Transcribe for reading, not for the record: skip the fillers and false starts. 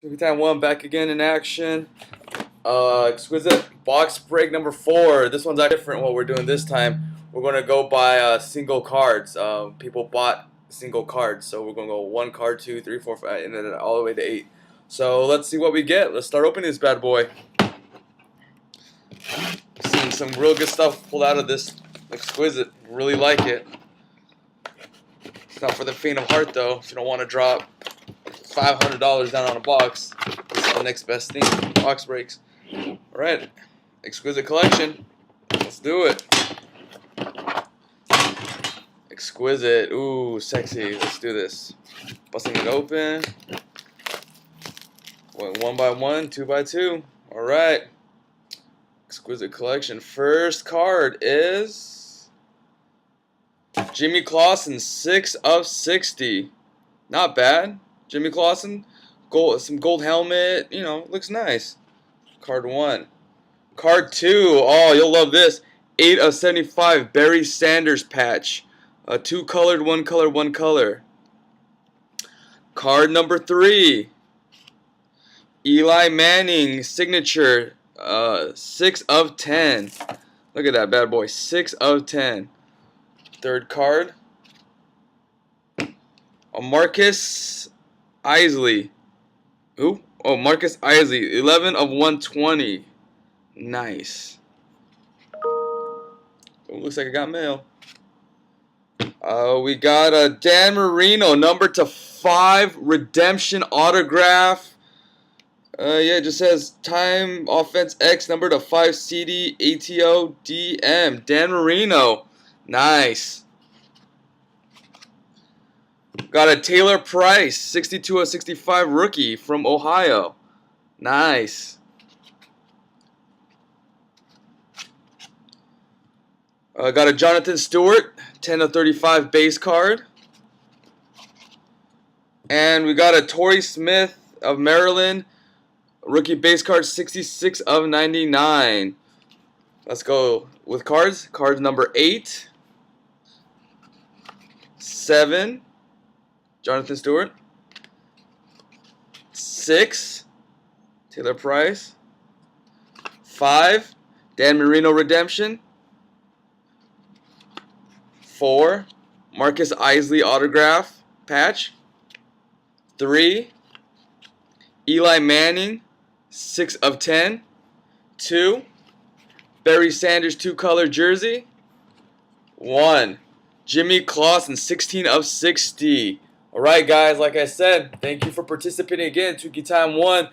Every time one back again in action. Exquisite box break number 4. This one's actually different. What we're doing this time, we're gonna go by single cards. People bought single cards, so we're gonna go 1 card, 2, 3, 4, 5, and then all the way to 8. So let's see what we get. Let's start opening this bad boy. Seeing some real good stuff pulled out of this Exquisite. Really like it. It's not for the faint of heart though. If you don't want to drop $500 down on a box, this is the next best thing. Box breaks. Alright, Exquisite collection. Let's do it. Exquisite. Ooh, sexy. Let's do this. Busting it open. Went 1 by 1, 2 by 2. Alright. Exquisite collection. First card is Jimmy Clausen, 6 of 60. Not bad. Jimmy Clausen, gold, some gold helmet, you know, looks nice. Card 1. Card 2, oh, you'll love this. 8 of 75, Barry Sanders patch. 2 colored, 1 color, 1 color. Card number 3. Eli Manning, signature, 6 of 10. Look at that bad boy, 6 of 10. Third card. Marcus Isley. Who? Oh, Marcus Isley. 11 of 120. Nice. Oh, looks like I got mail. We got a Dan Marino, number /5 redemption autograph. Yeah, it just says time offense X, number /5 CD ATO DM. Dan Marino. Nice. Got a Taylor Price, 62 of 65 rookie from Ohio. Nice. Got a Jonathan Stewart, 10 of 35 base card. And we got a Torrey Smith of Maryland, rookie base card, 66 of 99. Let's go with cards. Cards number 8, 7. Jonathan Stewart. 6. Taylor Price. 5. Dan Marino redemption. 4. Marcus Isley autograph patch. 3. Eli Manning, 6 of 10. 2. Barry Sanders 2-color jersey. 1. Jimmy Clausen, 16 of 60. Alright guys, like I said, thank you for participating again. Tuki Time 1.